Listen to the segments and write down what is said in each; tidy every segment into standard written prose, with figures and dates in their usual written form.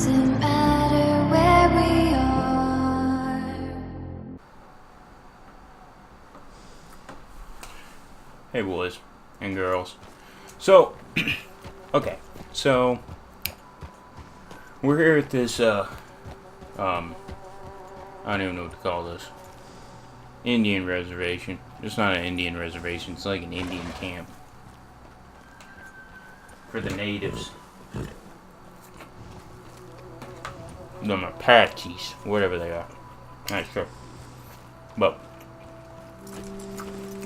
Doesn't matter where we are. Hey boys and girls. So, okay, so we're here at this, I don't even know what to call this. Indian reservation. It's not an Indian reservation, it's like an Indian camp. For the natives. Them Apaches, whatever they are. Not sure. But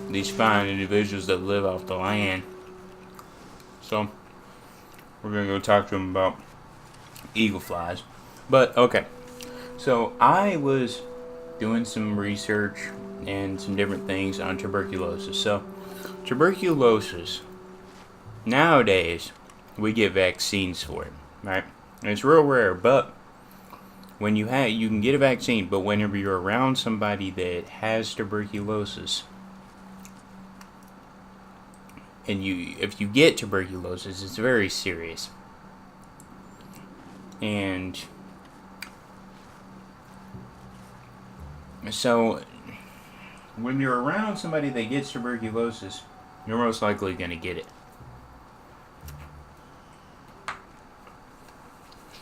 these fine individuals that live off the land. So we're gonna go talk to them about eagle flies. But okay. So I was doing some research and some different things on tuberculosis. So tuberculosis, nowadays we get vaccines for it, right? And it's real rare, but when you can get a vaccine, but whenever you're around somebody that has tuberculosis, and if you get tuberculosis, it's very serious. And so when you're around somebody that gets tuberculosis, you're most likely going to get it.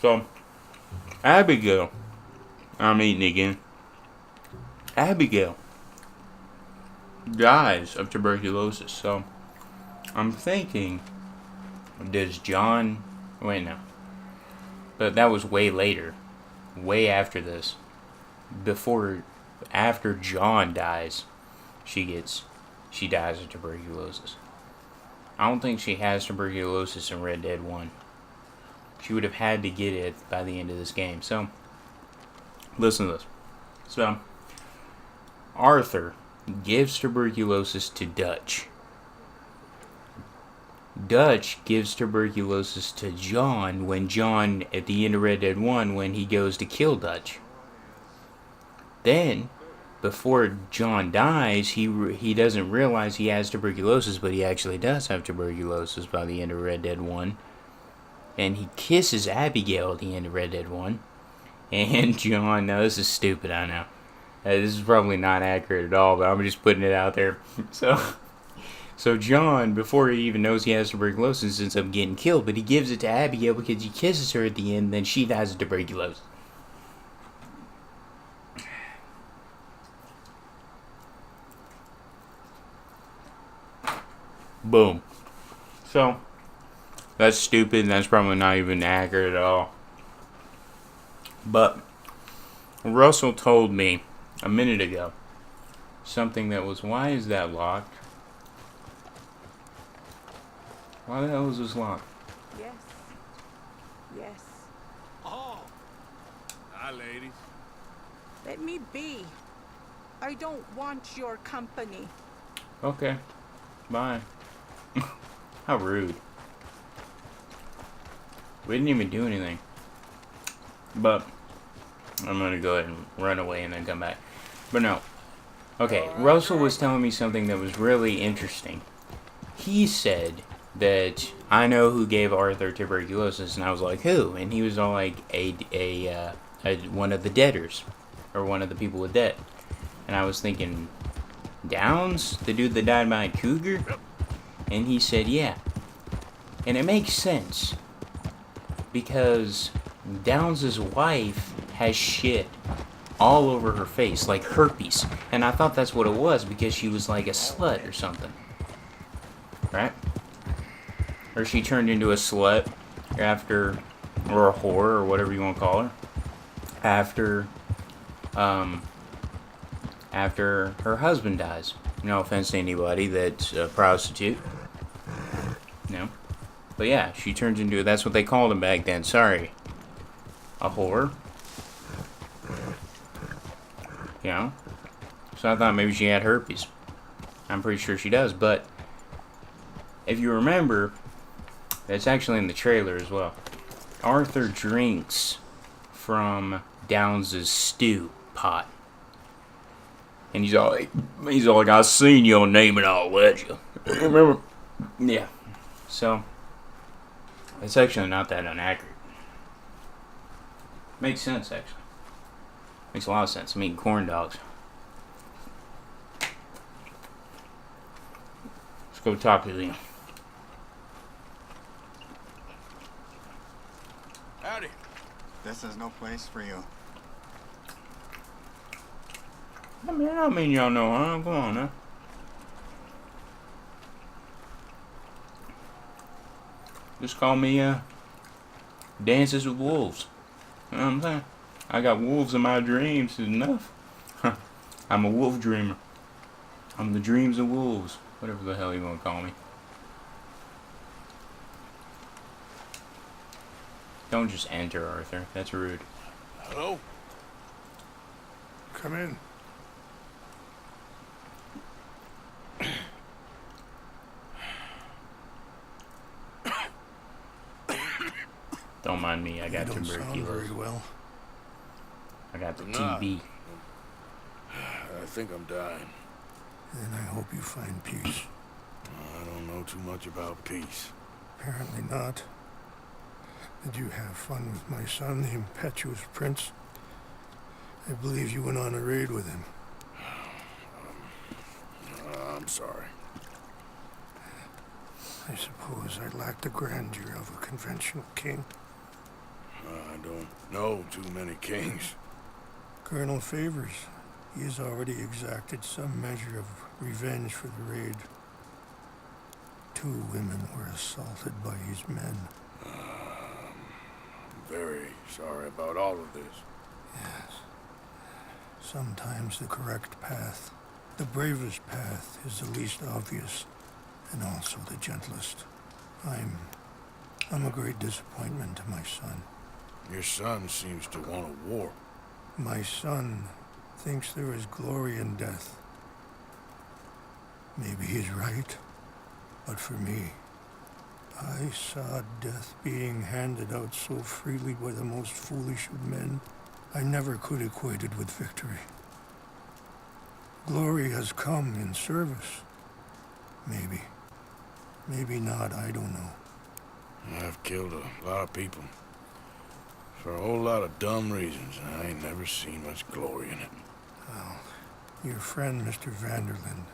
So Abigail, I'm eating again. Abigail dies of tuberculosis. So I'm thinking, does John... Wait, no. But that was way later. Way after this. After John dies, she dies of tuberculosis. I don't think she has tuberculosis in Red Dead 1. She would have had to get it by the end of this game. So, listen to this. So, Arthur gives tuberculosis to Dutch. Dutch gives tuberculosis to John when John, at the end of Red Dead 1, when he goes to kill Dutch. Then, before John dies, he doesn't realize he has tuberculosis, but he actually does have tuberculosis by the end of Red Dead 1. And he kisses Abigail at the end of Red Dead 1. And John, now this is stupid, I know. This is probably not accurate at all, but I'm just putting it out there. So John, before he even knows he has tuberculosis, ends up getting killed. But he gives it to Abigail because he kisses her at the end, then she dies of tuberculosis. Boom. So that's stupid, and that's probably not even accurate at all. But Russell told me a minute ago something that was, why is that locked? Why the hell is this locked? Yes. Yes. Oh. Hi, ladies. Let me be. I don't want your company. Okay. Bye. How rude. We didn't even do anything. But I'm gonna go ahead and run away and then come back. But no. Okay, Russell was telling me something that was really interesting. He said that I know who gave Arthur tuberculosis, and I was like, who? And he was all like, one of the debtors, or one of the people with debt. And I was thinking, Downs, the dude that died by a cougar? And he said, yeah. And it makes sense, because Downs' wife has shit all over her face, like herpes. And I thought that's what it was, because she was like a slut or something. Right? Or she turned into a slut after, or a whore, or whatever you want to call her, after her husband dies. No offense to anybody that's a prostitute. No. But yeah, she turns into, that's what they called him back then, sorry. A whore. You know? So I thought maybe she had herpes. I'm pretty sure she does, but if you remember, that's actually in the trailer as well. Arthur drinks from Downs' stew pot. And he's all like, I seen your name and I'll let you. Remember? Yeah. So, it's actually not that inaccurate. Makes sense, actually. Makes a lot of sense. I'm eating corn dogs. Let's go talk to them. Howdy. This is no place for you. I mean y'all know, huh? Come on, huh? Just call me, Dances with Wolves. You know what I'm saying? I got wolves in my dreams, is enough. I'm a wolf dreamer. I'm the dreams of wolves. Whatever the hell you want to call me. Don't just enter, Arthur. That's rude. Hello? Come in. Don't mind me. I got You don't sound tuberculosis. very well. I got the I'm not. TB. I think I'm dying. And I hope you find peace. I don't know too much about peace. Apparently not. Did you have fun with my son, the impetuous prince? I believe you went on a raid with him. I'm sorry. I suppose I lack the grandeur of a conventional king. I don't know too many kings. Colonel Favors, he has already exacted some measure of revenge for the raid. 2 women were assaulted by his men. I'm very sorry about all of this. Yes. Sometimes the correct path, the bravest path, is the least obvious, and also the gentlest. I'm a great disappointment to my son. Your son seems to want a war. My son thinks there is glory in death. Maybe he's right, but for me, I saw death being handed out so freely by the most foolish of men, I never could equate it with victory. Glory has come in service. Maybe. Maybe not, I don't know. I've killed a lot of people. For a whole lot of dumb reasons, and I ain't never seen much glory in it. Well, your friend, Mr. Vanderlyn,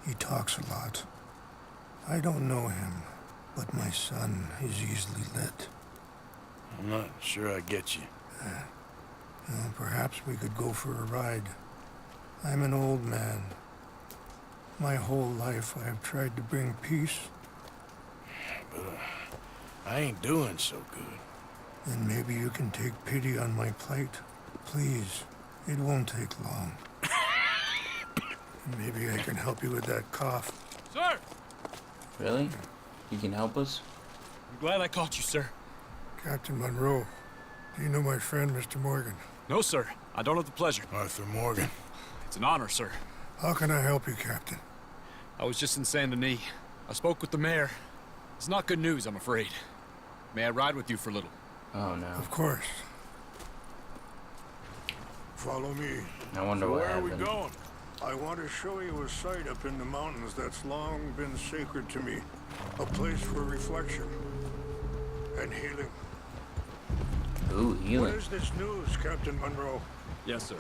he talks a lot. I don't know him, but my son is easily led. I'm not sure I get you. Well, perhaps we could go for a ride. I'm an old man. My whole life I have tried to bring peace. But I ain't doing so good. Then maybe you can take pity on my plight. Please, it won't take long. And maybe I can help you with that cough. Sir! Really? You can help us? I'm glad I caught you, sir. Captain Monroe, do you know my friend, Mr. Morgan? No, sir. I don't have the pleasure. Arthur Morgan. It's an honor, sir. How can I help you, Captain? I was just in Saint Denis. I spoke with the mayor. It's not good news, I'm afraid. May I ride with you for a little? Oh no. Of course. Follow me. I wonder what Where are happened. we going? I want to show you a site up in the mountains that's long been sacred to me. A place for reflection and healing. Ooh, What healing. is this news, Captain Monroe? Yes, sir.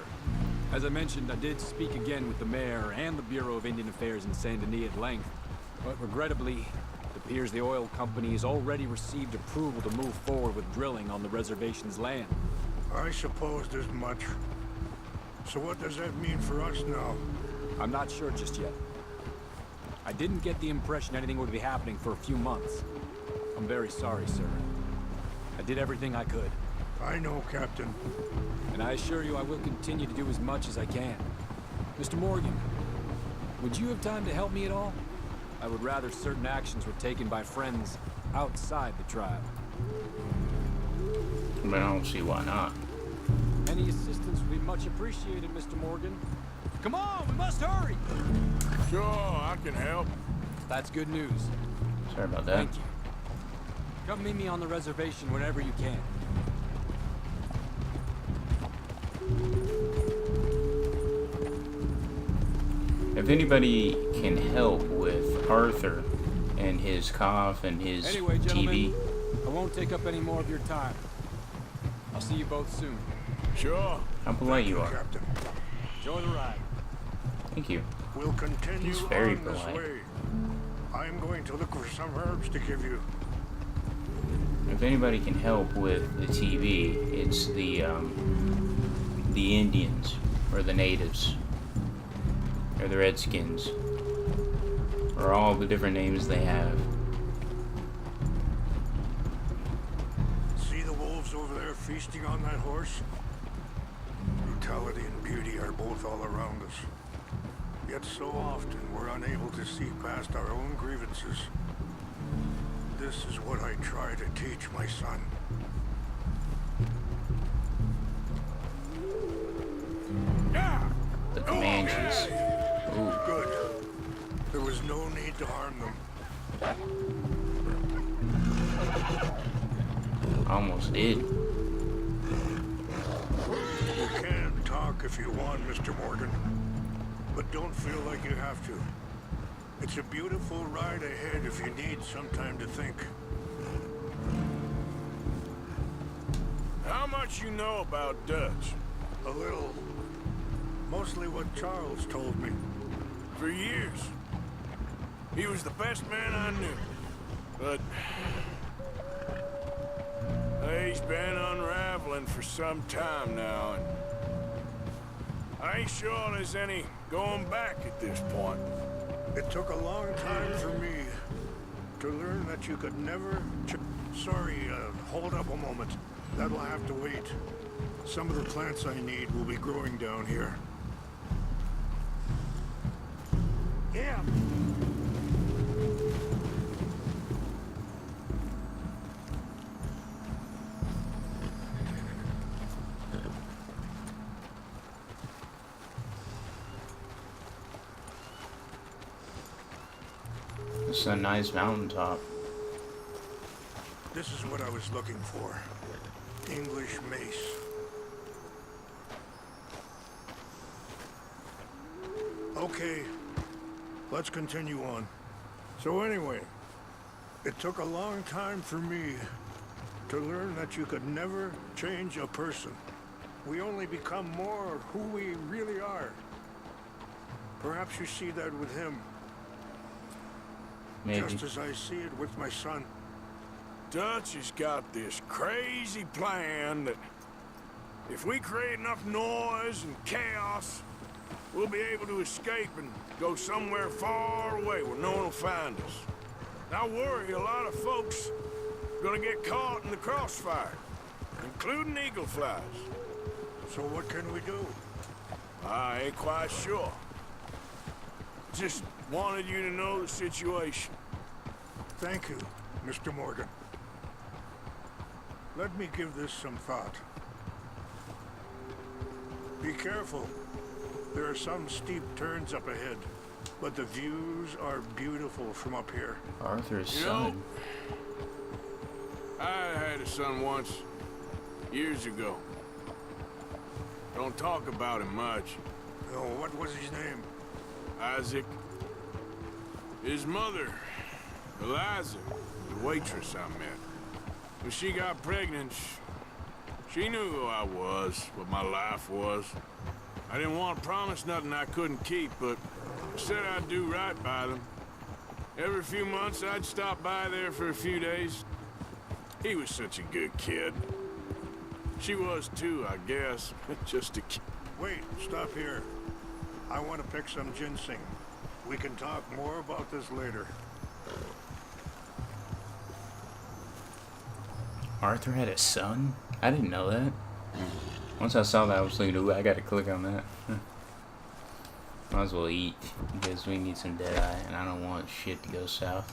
As I mentioned, I did speak again with the mayor and the Bureau of Indian Affairs in Saint Denis at length. But regrettably, it appears the oil company has already received approval to move forward with drilling on the reservation's land. I supposed as much. So what does that mean for us now? I'm not sure just yet. I didn't get the impression anything would be happening for a few months. I'm very sorry, sir. I did everything I could. I know, Captain. And I assure you I will continue to do as much as I can. Mr. Morgan, would you have time to help me at all? I would rather certain actions were taken by friends outside the tribe. But I don't see why not. Any assistance would be much appreciated, Mr. Morgan. Come on, we must hurry! Sure, I can help. That's good news. Sorry about that. Thank you. Come meet me on the reservation whenever you can. If anybody can help with Arthur and his cough and his Anyway, gentlemen, TV, I won't take up any more of your time. I'll see you both soon. Sure. How polite you are. Captain. Enjoy the ride. Thank you. We'll continue He's very on this polite. way. I'm going to look for some herbs to give you. If anybody can help with the TV, it's the Indians, or the natives, or the Redskins, or all the different names they have. See the wolves over there feasting on that horse? Brutality and beauty are both all around us. Yet so often we're unable to see past our own grievances. This is what I try to teach my son. Yeah. The Comanches. Ooh, Good. There was no need to harm them. almost did. You can talk if you want, Mr. Morgan. But don't feel like you have to. It's a beautiful ride ahead if you need some time to think. How much you know about Dutch? A little. Mostly what Charles told me. For years. He was the best man I knew. But he's been unraveling for some time now, and I ain't sure there's any going back at this point. It took a long time for me to learn that you could never... Sorry, hold up a moment. That'll have to wait. Some of the plants I need will be growing down here. Yeah. This is a nice mountaintop. This is what I was looking for. English mace. Okay, let's continue on. So anyway, it took a long time for me to learn that you could never change a person. We only become more who we really are. Perhaps you see that with him, Maybe. just as I see it with my son. Dutch has got this crazy plan that if we create enough noise and chaos, we'll be able to escape and go somewhere far away where no one will find us. I worry a lot of folks are gonna get caught in the crossfire, including eagle flies. So what can we do? I ain't quite sure. Just wanted you to know the situation. Thank you, Mr. Morgan. Let me give this some thought. Be careful. There are some steep turns up ahead, but the views are beautiful from up here. Arthur's You son. know, I had a son once, years ago. Don't talk about him much. Oh, what was his name? Isaac. His mother, Eliza, the waitress I met. When she got pregnant, she knew who I was, what my life was. I didn't want to promise nothing I couldn't keep, but I said I'd do right by them. Every few months, I'd stop by there for a few days. He was such a good kid. She was too, I guess. Just a kid. Wait, stop here. I want to pick some ginseng. We can talk more about this later. Arthur had a son? I didn't know that. Once I saw that, I was thinking, ooh, I gotta click on that. Might as well eat, because we need some Deadeye, and I don't want shit to go south.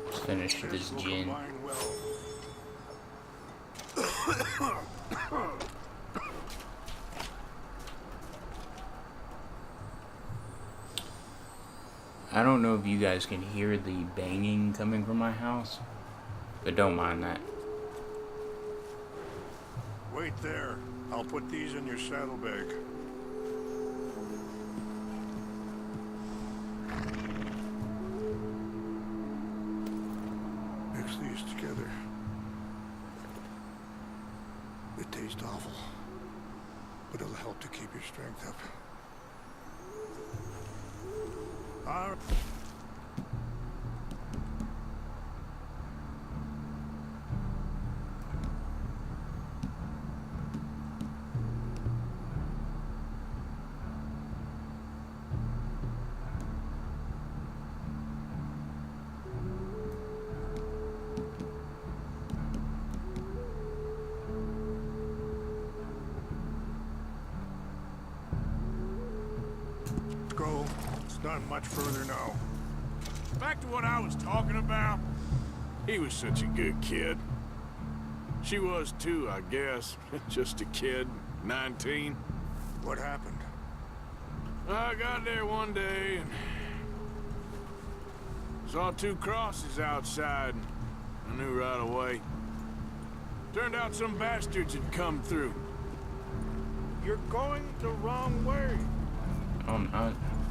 Let's finish this will gin. combine well. I don't know if you guys can hear the banging coming from my house, but don't mind that. Wait there. I'll put these in your saddlebag. keep your strength up. All right. Go. It's not much further now. Back to what I was talking about. He was such a good kid. She was too, I guess. Just a kid, 19. What happened? I got there one day and saw 2 crosses outside. I knew right away. Turned out some bastards had come through. You're going the wrong way.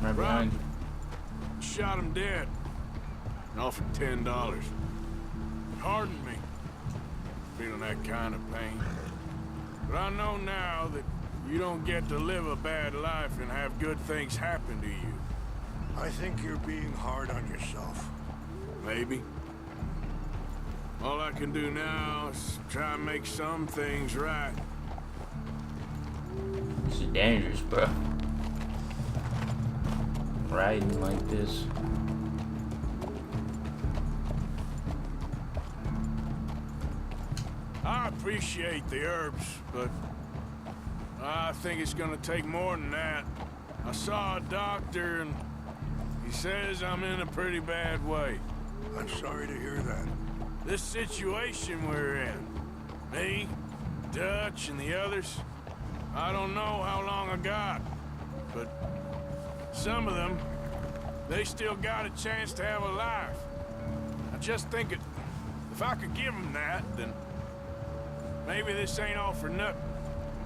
Right behind you. Shot him dead. And offered $10. It hardened me. Feeling that kind of pain. But I know now that you don't get to live a bad life and have good things happen to you. I think you're being hard on yourself. Maybe. All I can do now is try and make some things right. This is dangerous, bro. Riding like this. I appreciate the herbs, but I think it's gonna take more than that. I saw a doctor and he says I'm in a pretty bad way. I'm sorry to hear that. This situation we're in, me, Dutch, and the others, I don't know how long I got, but some of them, they still got a chance to have a life. I just think if I could give them that, then maybe this ain't all for nothing.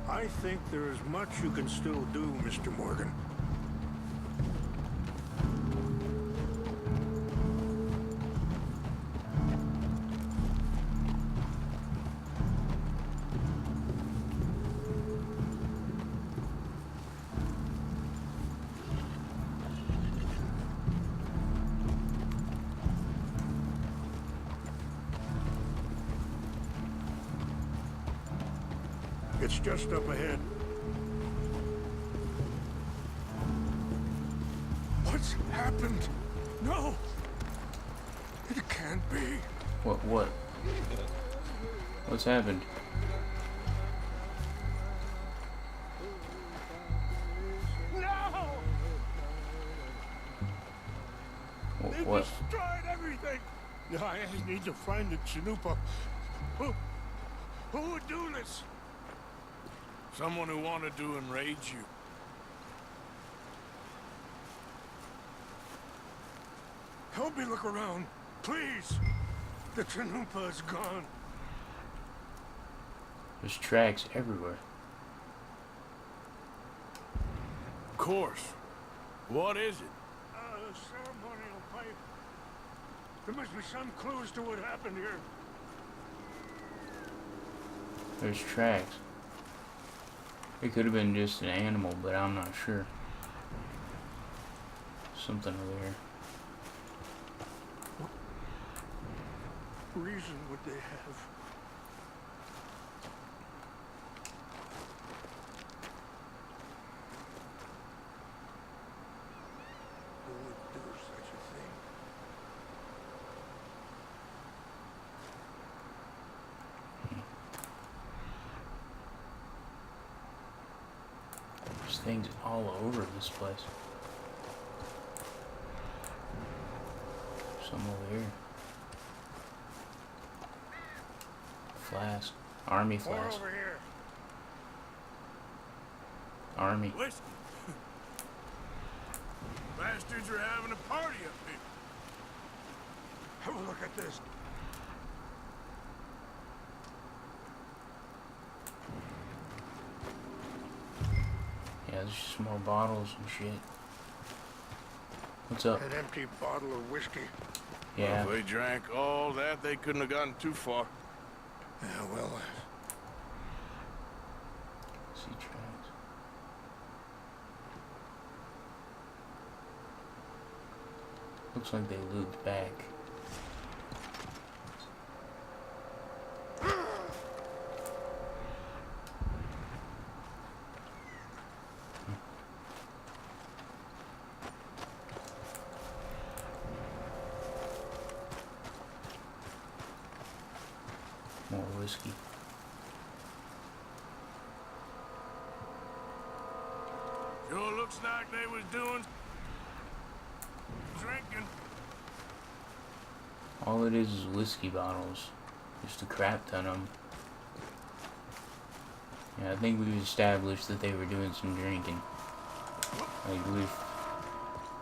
I think there is much you can still do, Mr. Morgan. It's just up ahead. What's happened? No! It can't be. What? What's happened? No! They've What? destroyed everything! I need to find the Chanupa. Who would do this? Someone who wanted to enrage you. Help me look around, please. The Chanupa is gone. There's tracks everywhere. Of course. What is it? A ceremonial pipe. There must be some clues to what happened here. There's tracks. It could have been just an animal, but I'm not sure. Something over here. What reason would they have? Who would do such a thing? There's things all over this place. Some over here. Flask. Army More flask. over here. Army. Listen. Bastards are having a party up here. Have a look at this. Yeah, there's just more bottles and shit. What's up? An empty bottle of whiskey. Yeah. If they drank all that, they couldn't have gotten too far. Yeah, well, See tracks. Looks like they looped back. More whiskey. Sure looks like they was doing drinking. All it is whiskey bottles. Just a crap ton of them. Yeah, I think we've established that they were doing some drinking. Like, we've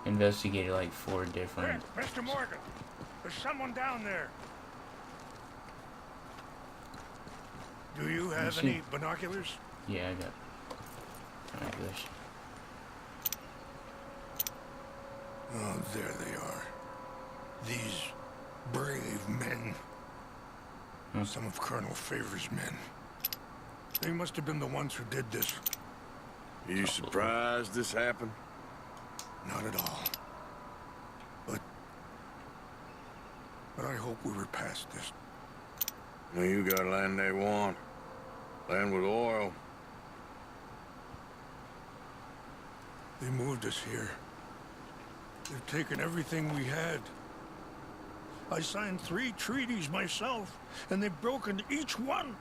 investigated like 4 different... Mr. Morgan, there's someone down there. Do you have any binoculars? Yeah, I got binoculars. Oh, there they are. These brave men. Some of Colonel Favor's men. They must have been the ones who did this. Are you surprised this happened? Not at all. But I hope we were past this. Now you got land they want. Land with oil. They moved us here. They've taken everything we had. I signed 3 treaties myself, and they've broken each one.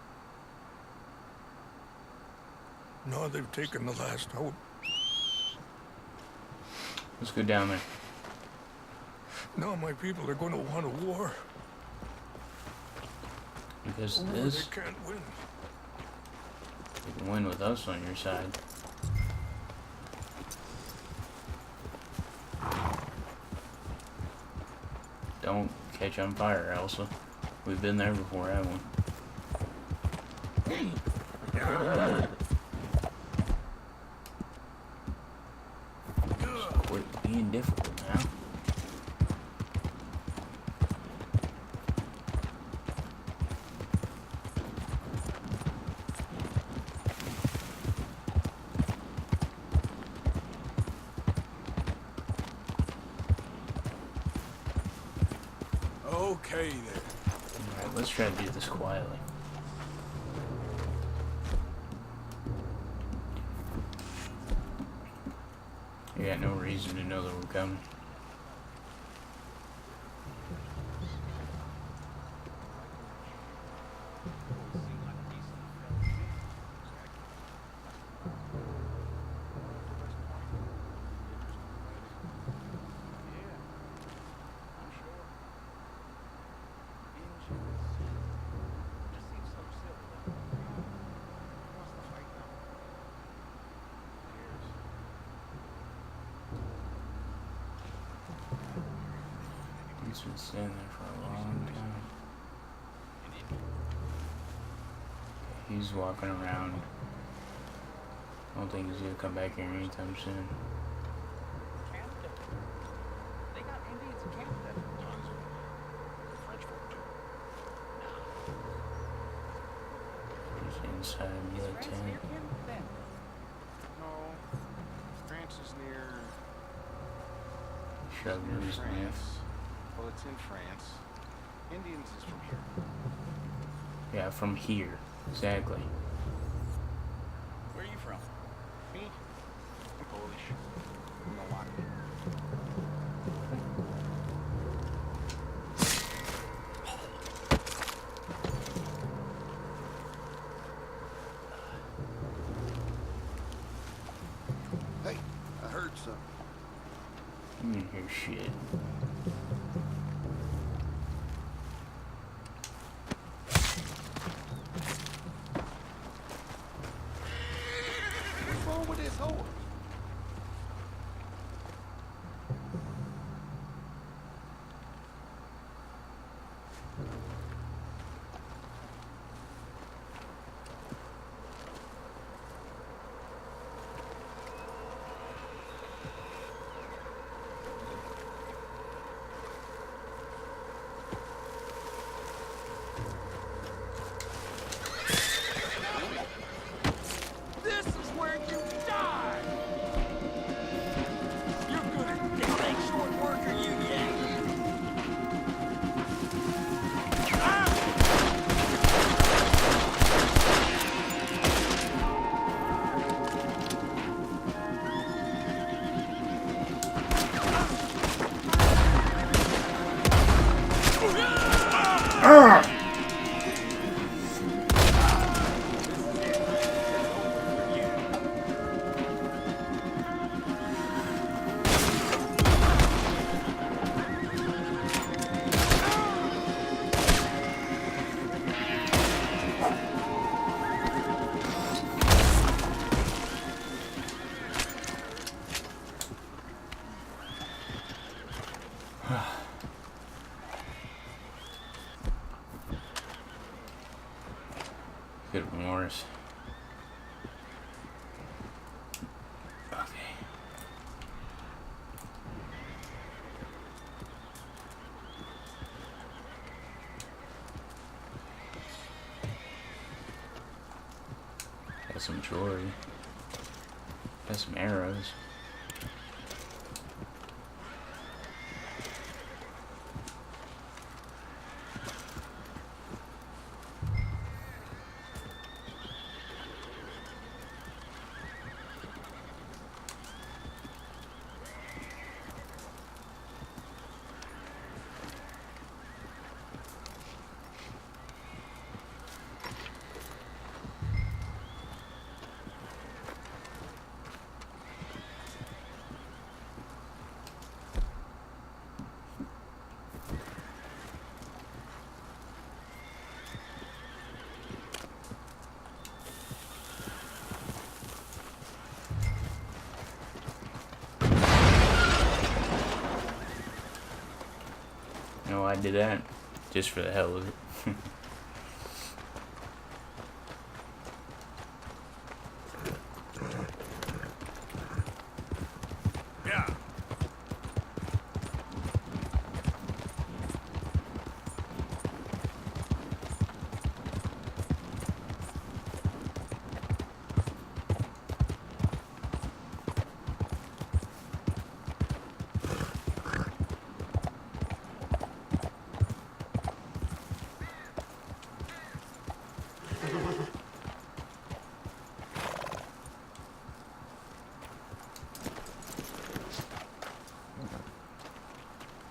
Now they've taken the last hope. Let's go down there. Now my people are going to want a war. Because A war this, they can't win. you can win with us on your side. Don't catch on fire, Elsa. We've been there before, haven't we? Quit being difficult now. Okay then. Alright, let's try to do this quietly. You got no reason to know that we're coming. He's been standing there for a long time. He's walking around. I don't think he's gonna come back here anytime soon. They got Indians in Canada. French folk too. He's inside Is the France tent. near Canada? No. France is near... Shoved in his mouth. Well, it's in France. Indians is from here. Yeah, from here. Exactly. Where are you from? Me? I'm Polish. Milwaukee. Hey, I heard something. You didn't hear shit. What's wrong with this horse? could have been worse. Okay. Got some jewelry. Got some arrows. No, I did that just for the hell of it. Yeah.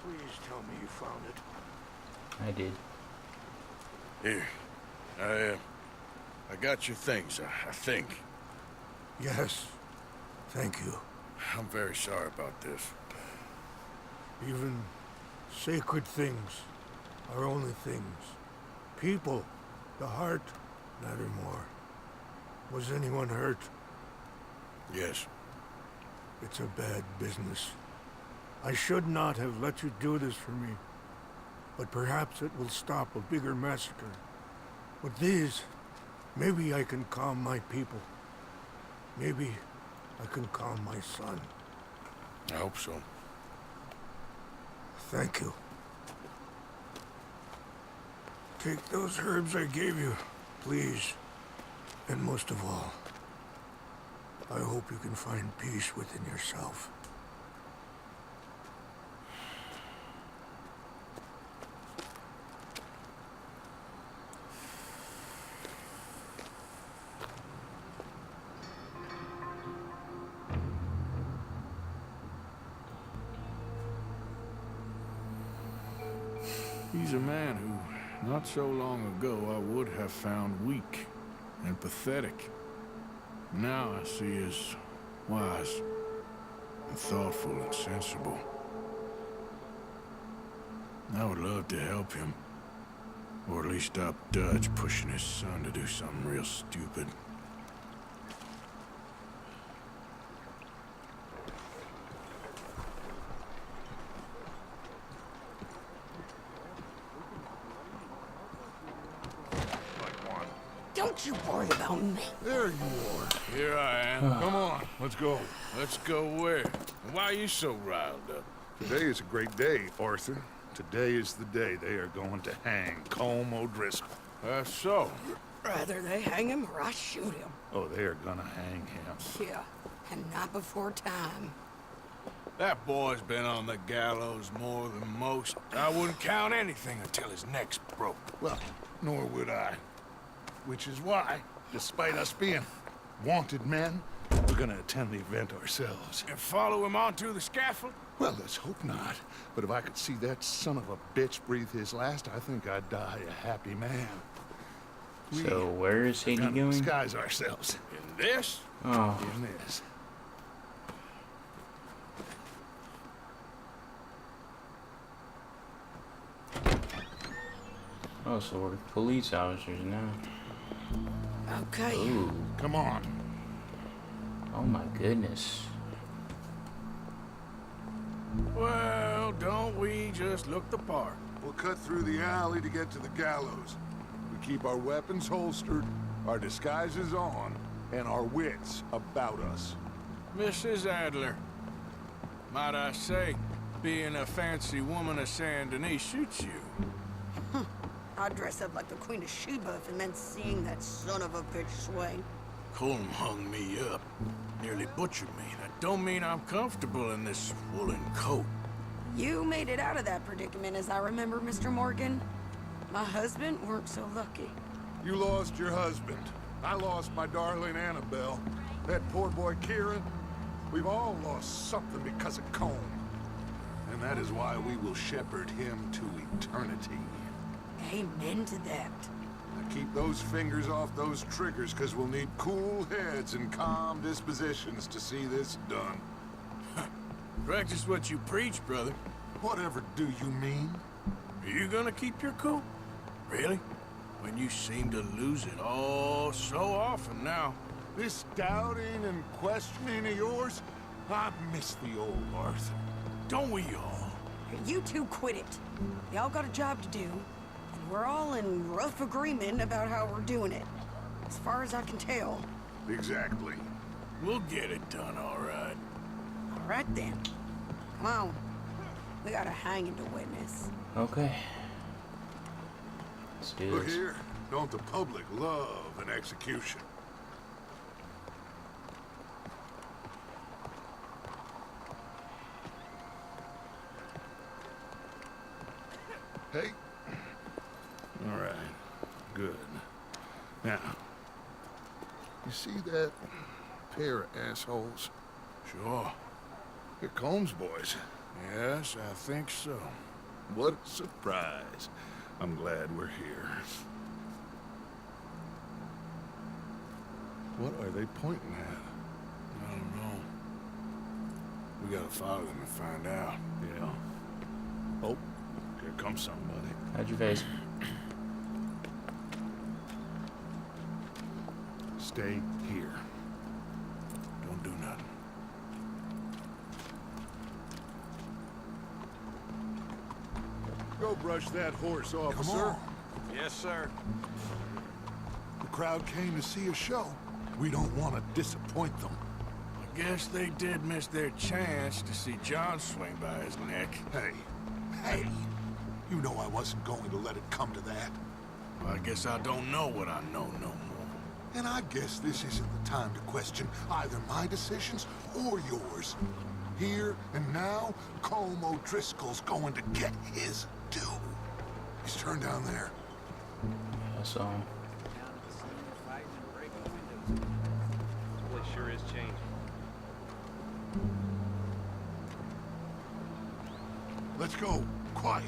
Please tell me you found it. I did. Here. I got your things, I think. Yes. Thank you. I'm very sorry about this. Even sacred things are only things. People, the heart, matter more. Was anyone hurt? Yes. It's a bad business. I should not have let you do this for me. But perhaps it will stop a bigger massacre. With these, maybe I can calm my people. Maybe I can calm my son. I hope so. Thank you. Take those herbs I gave you, please. And most of all, I hope you can find peace within yourself. He's a man who, not so long ago, I would have found weak and pathetic. Now I see as wise and thoughtful and sensible. I would love to help him, or at least stop Dutch pushing his son to do something real stupid. Don't you worry about me. There you are. Here I am. Come on, let's go. Let's go where? And why are you so riled up? Today is a great day, Arthur. Today is the day they are going to hang Colm O'Driscoll. That's so. Rather they hang him or I shoot him. Oh, they are gonna hang him. Yeah, and not before time. That boy's been on the gallows more than most. I wouldn't count anything until his neck's broke. Well, nor would I. Which is why, despite us being wanted men, we're gonna attend the event ourselves. And follow him onto the scaffold? Well, let's hope not. But if I could see that son of a bitch breathe his last, I think I'd die a happy man. So where is Sadie We're gonna going? disguise ourselves In this? Oh, in this. oh, so we're police officers now. Okay. Ooh, Come on. oh my goodness. Well, don't we just look the part? We'll cut through the alley to get to the gallows. We keep our weapons holstered, our disguises on, and our wits about us. Mrs. Adler, might I say, being a fancy woman of Saint Denis suits you. I'd dress up like the Queen of Sheba if it meant seeing that son of a bitch swing. Colm hung me up, nearly butchered me. That don't mean I'm comfortable in this woolen coat. You made it out of that predicament, as I remember, Mr. Morgan. My husband weren't so lucky. You lost your husband. I lost my darling Annabelle. That poor boy Kieran. We've all lost something because of Colm. And that is why we will shepherd him to eternity. Amen to that. Now keep those fingers off those triggers, because we'll need cool heads and calm dispositions to see this done. Practice what you preach, brother. Whatever do you mean? Are you gonna keep your cool? Really? When you seem to lose it all so often now. This doubting and questioning of yours, I miss the old Arthur. Don't we all? You two quit it. Y'all got a job to do, and we're all in rough agreement about how we're doing it. As far as I can tell. Exactly. We'll get it done, all right. All right then. Come on. We got a hanging to witness. Okay. Let's do Look this. here, don't the public love an execution? Hey. All right. Good. Now, you see that pair of assholes? Sure. They're Combs boys. Yes, I think so. What a surprise. I'm glad we're here. What are they pointing at? I don't know. We gotta follow them and find out. Yeah. Oh, here comes somebody. How'd your face? Stay here. Don't do nothing. Go brush that horse, officer. Yes, sir. The crowd came to see a show. We don't want to disappoint them. I guess they did miss their chance to see John swing by his neck. Hey, you know I wasn't going to let it come to that. Well, I guess I don't know what I know no more. And I guess this isn't the time to question either my decisions or yours. Here and now, Colm O'Driscoll's going to get his due. He's turned down there. I saw him. Down at the scene, fighting and breaking windows. This place sure is changing. Let's go. Quiet.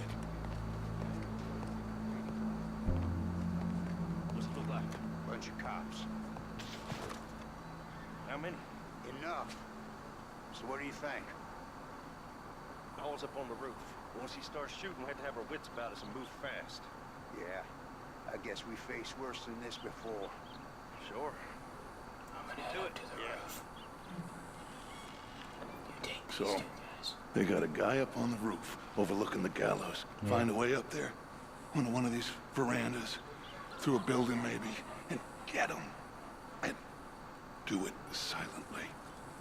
What's it look like? Bunch of cops. How many? Enough. So what do you think? All's up on the roof. Once he starts shooting, we have to have our wits about us and move fast. Yeah. I guess we faced worse than this before. Sure. I'm gonna head up to the roof. You take these So, two guys. they got a guy up on the roof overlooking the gallows. Yeah. Find a way up there, onto one of these verandas, through a building maybe, and get him. And do it silently.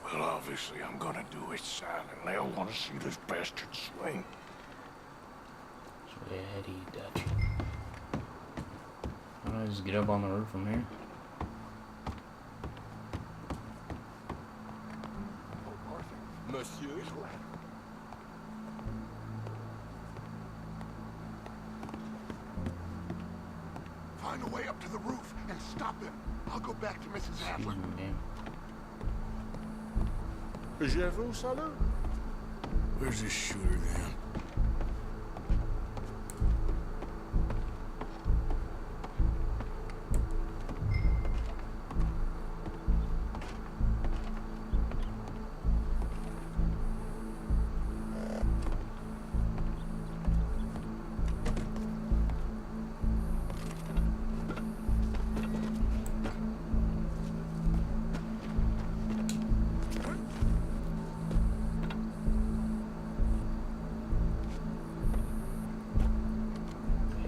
Well, obviously, I'm gonna do it silently. I want to see this bastard swing. Sweaty Dutch. Why don't I just get up on the roof from here? Monsieur? Find a way up to the roof and stop him. I'll go back to Mrs. Excuse Adler. me, ma'am. Je vous salue. Where's this shooter, then?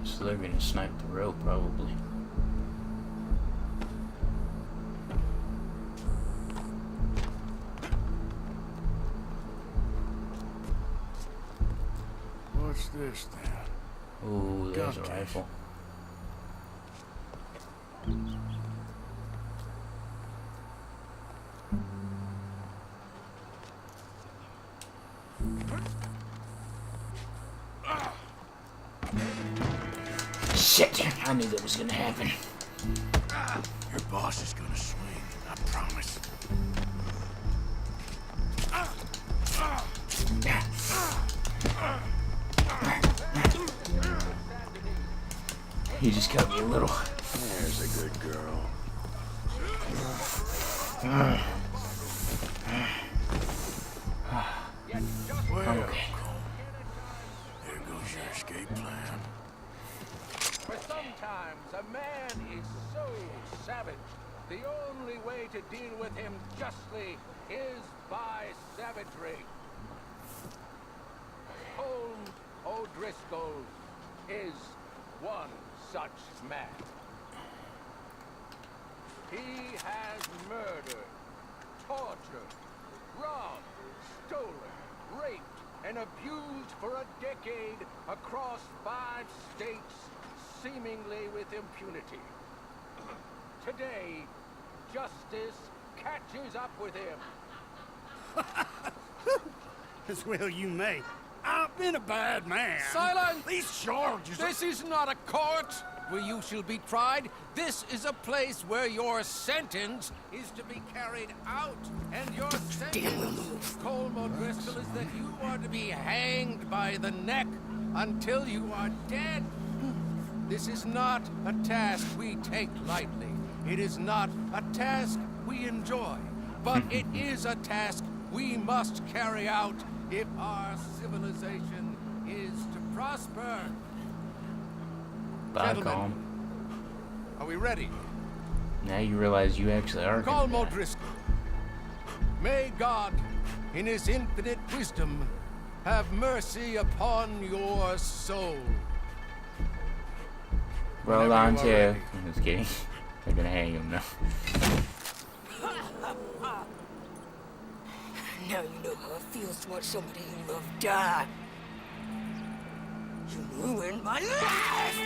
So they're gonna snipe the rope, probably. What's this then? Ooh, there's a Gun case. rifle. Shit! I knew that was gonna happen. Your boss is gonna swing, I promise. He just cut me a little. There's a good girl. Well, Okay. there goes your escape plan. For sometimes a man is so savage, the only way to deal with him justly is by savagery. Holmes O'Driscoll is one such man. He has murdered, tortured, robbed, stolen, raped, and abused for a decade across 5 states, seemingly with impunity. Today, justice catches up with him. As well you may. I've been a bad man. Silence! These charges are... This is not a court where you shall be tried. This is a place where your sentence is to be carried out. And your sentence, Colm O'Driscoll, is that you are to be hanged by the neck until you are dead. This is not a task we take lightly. It is not a task we enjoy. But it is a task we must carry out if our civilization is to prosper. Bye, Gentlemen, Colm. are we ready? Now you realize you actually are gonna Colm die. O'Driscoll, may God, in his infinite wisdom, have mercy upon your soul. Well Whenever done, you are too. ready. I'm just kidding. They're gonna hang him now. Now you know how it feels to watch somebody you love die. You ruined my life!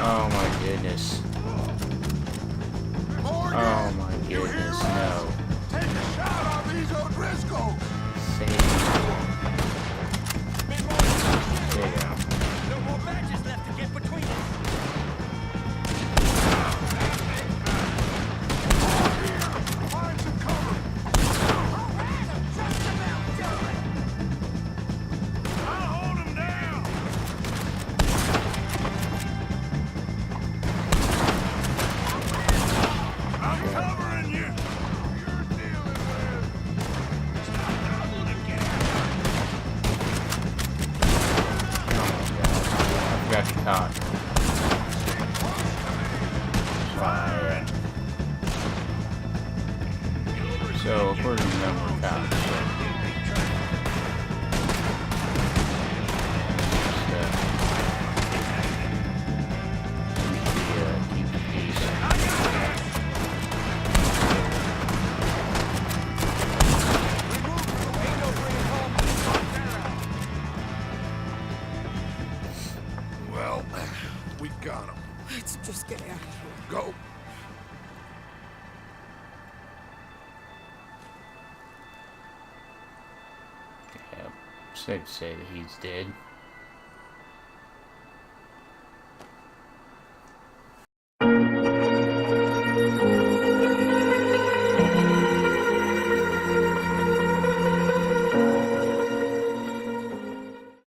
Oh my goodness. Oh my goodness, no. Take a shot on these O'Driscoll! Save me. There you go. No more badges left to get between us. Find some cover! I'll hold him down! I'm covering you! You're dealing with... Stop doubling again! I forgot to talk. Fire. So, according to the number of cops, keep the peace. Well, we got him. Let's just get out of here. Go. Yeah, safe to say that he's dead.